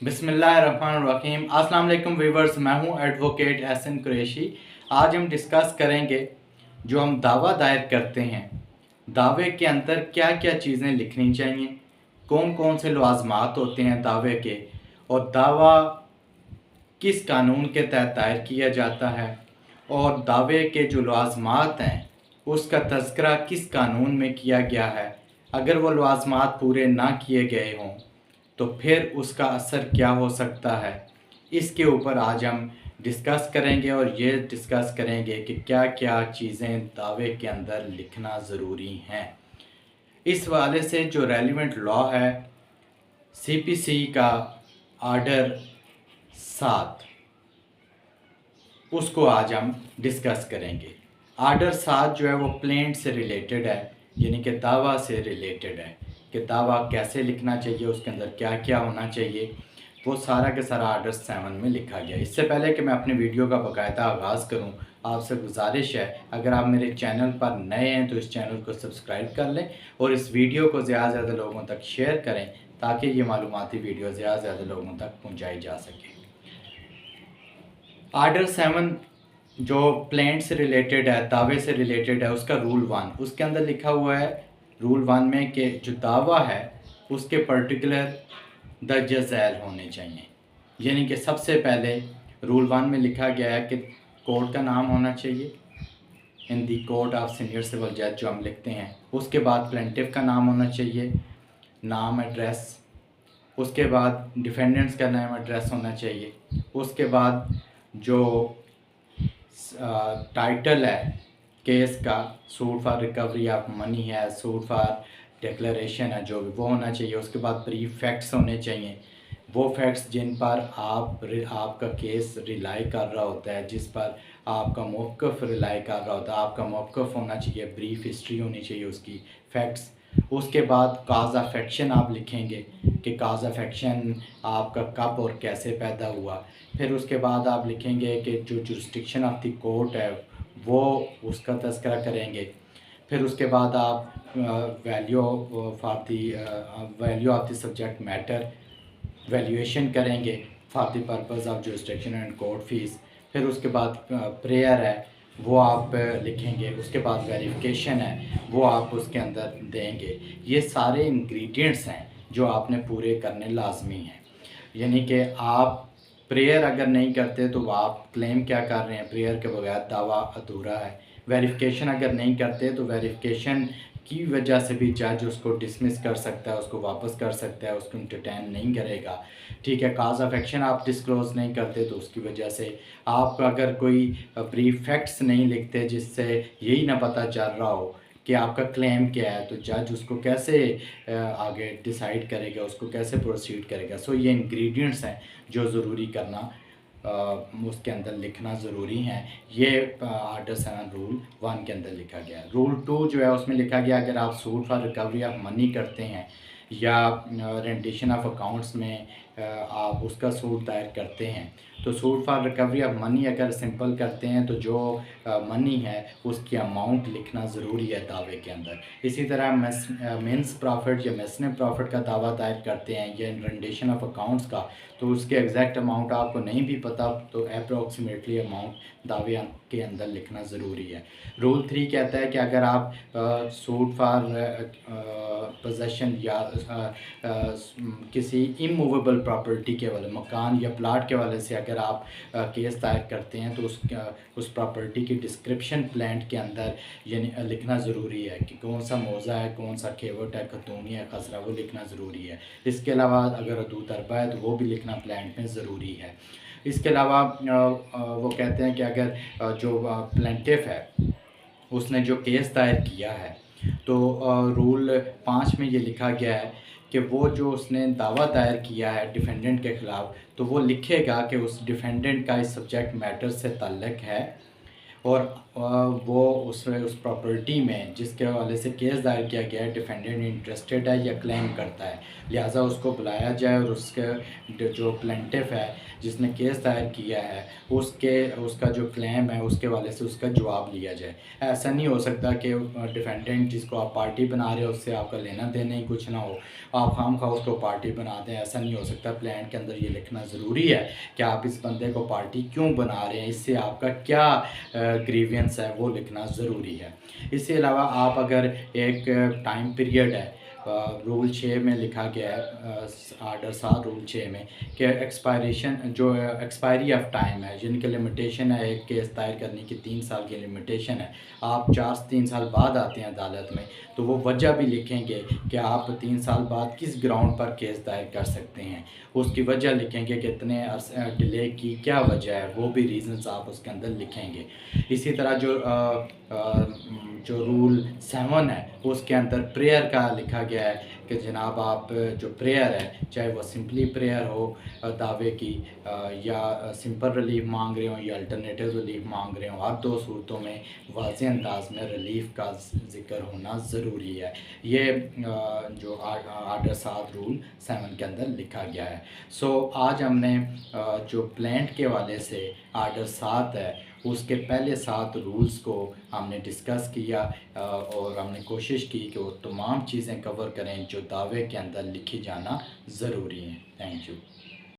बिस्मिल्लाहिर्रहमानिर्रहीम। अस्सलाम वालेकुम व्यूवर्स, मैं हूं एडवोकेट एहसन कुरैशी। आज हम डिस्कस करेंगे जो हम दावा दायर करते हैं, दावे के अंदर क्या क्या चीज़ें लिखनी चाहिए, कौन कौन से लवाज़मात होते हैं दावे के, और दावा किस कानून के तहत दायर किया जाता है, और दावे के जो लवाज़मात हैं उसका तज़किरा किस कानून में किया गया है। अगर वो लवाज़मात पूरे ना किए गए हों तो फिर उसका असर क्या हो सकता है, इसके ऊपर आज हम डिस्कस करेंगे। और ये डिस्कस करेंगे कि क्या क्या चीज़ें दावे के अंदर लिखना ज़रूरी हैं। इस वाले से जो रेलिवेंट लॉ है सीपीसी का आर्डर 7, उसको आज हम डिस्कस करेंगे। आर्डर 7 जो है वो प्लेंट से रिलेटेड है, यानी कि दावा से रिलेटेड है कि दावा कैसे लिखना चाहिए, उसके अंदर क्या क्या होना चाहिए, वो सारा के सारा आर्डर 7 में लिखा गया। इससे पहले कि मैं अपनी वीडियो का बाकायदा आगाज़ करूं, आपसे गुजारिश है अगर आप मेरे चैनल पर नए हैं तो इस चैनल को सब्सक्राइब कर लें और इस वीडियो को ज़्यादा से ज़्यादा लोगों तक शेयर करें ताकि ये मालूमाती वीडियो ज़्यादा से ज़्यादा लोगों तक पहुँचाई जा सके। आर्डर 7 जो प्लेंट से रिलेटेड है, दावे से रिलेटेड है, उसका रूल 1, उसके अंदर लिखा हुआ है रूल 1 में कि जो दावा है उसके पर्टिकुलर दर्ज झैल होने चाहिए। यानी कि सबसे पहले रूल 1 में लिखा गया है कि कोर्ट का नाम होना चाहिए, इन दी कोर्ट ऑफ सीनियर सिविल जज जो हम लिखते हैं। उसके बाद प्लेंटिफ का नाम होना चाहिए, नाम, एड्रेस। उसके बाद डिफेंडेंट्स का नाम, एड्रेस होना चाहिए। उसके बाद जो टाइटल है केस का, suit for recovery of money है, सूट फॉर डिक्लेरेशन है, जो भी वो होना चाहिए। उसके बाद ब्रीफ फैक्ट्स होने चाहिए, वो फैक्ट्स जिन पर आपका केस रिलाई कर रहा होता है, जिस पर आपका मौक़िफ़ रिलाई कर रहा होता है, आपका मौक़िफ़ होना चाहिए, ब्रीफ हिस्ट्री होनी चाहिए उसकी, फैक्ट्स। उसके बाद काज़ ऑफ एक्शन आप लिखेंगे कि काज़ ऑफ एक्शन आपका कब और कैसे पैदा हुआ। फिर उसके बाद आप लिखेंगे कि जो जुरिस्डिक्शन ऑफ द कोर्ट है वो उसका तज़किरा करेंगे। फिर उसके बाद आप value of the subject matter valuation करेंगे for the purpose of jurisdiction and court fees. फिर उसके बाद प्रेयर है वो आप लिखेंगे। उसके बाद वेरिफिकेशन है वो आप उसके अंदर देंगे। ये सारे इंग्रेडिएंट्स हैं जो आपने पूरे करने लाजमी हैं। यानी कि आप प्रेयर अगर नहीं करते तो आप क्लेम क्या कर रहे हैं, प्रेयर के बगैर दावा अधूरा है। वेरिफिकेशन अगर नहीं करते तो वेरिफिकेशन की वजह से भी जज उसको डिसमिस कर सकता है, उसको वापस कर सकता है, उसको इंटरटेन नहीं करेगा। ठीक है, काज ऑफ एक्शन आप डिस्क्लोज़ नहीं करते तो उसकी वजह से आप अगर कोई ब्रीफ फैक्ट्स नहीं लिखते जिससे यही ना पता चल रहा हो कि आपका क्लेम क्या है, तो जज उसको कैसे आगे डिसाइड करेगा, उसको कैसे प्रोसीड करेगा। सो ये इंग्रेडिएंट्स हैं जो ज़रूरी करना उसके अंदर लिखना ज़रूरी है। ये आर्डर 7 रूल 1 के अंदर लिखा गया है। रूल 2 जो है उसमें लिखा गया अगर आप suit for recovery of money करते हैं या रेंडिशन ऑफ अकाउंट्स में आप उसका सूट दायर करते हैं तो suit for recovery of money अगर सिंपल करते हैं तो जो मनी है उसकी अमाउंट लिखना ज़रूरी है दावे के अंदर। इसी तरह मीन्स प्रॉफिट या मेसने प्रॉफिट का दावा दायर करते हैं या रेंडिशन ऑफ अकाउंट्स का, तो उसके एग्जैक्ट अमाउंट आपको नहीं भी पता तो अप्रोक्सीमेटली अमाउंट दावे के अंदर लिखना ज़रूरी है। रूल 3 कहता है कि अगर आप सूट फॉर पोजेसन या किसी इमूवेबल प्रॉपर्टी के वाले मकान या प्लाट के वाले से अगर आप केस दायर करते हैं तो उस प्रॉपर्टी की डिस्क्रिप्शन प्लांट के अंदर यानी लिखना ज़रूरी है कि कौन सा मौज़ा है, कौन सा खेवट है, खतूनी है, खसरा, वो लिखना ज़रूरी है। इसके अलावा अगर हदूद अरबा है तो वो भी लिखना प्लांट में ज़रूरी है। इसके अलावा वो कहते हैं कि अगर जो प्लेंटिफ है उसने जो केस दायर किया है तो रूल 5 में ये लिखा गया है कि वो जो उसने दावा दायर किया है डिफेंडेंट के ख़िलाफ़ तो वो लिखेगा कि उस डिफेंडेंट का इस सब्जेक्ट मैटर से ताल्लुक़ है और वो उस प्रॉपर्टी में जिसके हवाले से केस दायर किया गया है डिफेंडेंट इंटरेस्टेड है या क्लेम करता है, लिहाजा उसको बुलाया जाए और उसके जो प्लेंटिफ है जिसने केस दायर किया है उसका जो क्लेम है उसके हवाले से उसका जवाब लिया जाए। ऐसा नहीं हो सकता कि डिफेंडेंट जिसको आप पार्टी बना रहे हो उससे आपका लेना देना ही कुछ ना हो, आप खामखा उसको पार्टी बना दें। ऐसा नहीं हो सकता। प्लान के अंदर ये लिखना ज़रूरी है कि आप इस बंदे को पार्टी क्यों बना रहे हैं, इससे आपका क्या ग्रीवियंस है वो लिखना ज़रूरी है। इसके अलावा आप अगर एक टाइम पीरियड है, रूल 6 में लिखा गया है, आर्डर 7 रूल 6 में कि एक्सपायरेशन जो एक्सपायरी ऑफ टाइम है जिनकी लिमिटेशन है, एक केस दायर करने की 3 साल की लिमिटेशन है, आप 4 से 3 साल बाद आते हैं अदालत में तो वो वजह भी लिखेंगे कि आप 3 साल बाद किस ग्राउंड पर केस दायर कर सकते हैं, उसकी वजह लिखेंगे कि इतने डिले की क्या वजह है, वो भी रीज़न्स आप उसके अंदर लिखेंगे। इसी तरह जो रूल 7 है उसके अंदर प्रेयर का लिखा गया है कि जनाब आप जो प्रेयर है चाहे वो सिंपली प्रेयर हो दावे की, या सिंपल रिलीफ मांग रहे हो या अल्टरनेटिव रिलीफ मांग रहे हो, हर दो सूरतों में वाज़ेह अंदाज में रिलीफ का ज़िक्र होना ज़रूरी है। ये जो आर्डर 7 रूल 7 के अंदर लिखा गया है। सो आज हमने जो प्लांट के हवाले से आर्डर 7 है उसके पहले 7 रूल्स को हमने डिस्कस किया, और हमने कोशिश की कि वो तमाम चीज़ें कवर करें जो दावे के अंदर लिखी जाना ज़रूरी हैं। Thank you.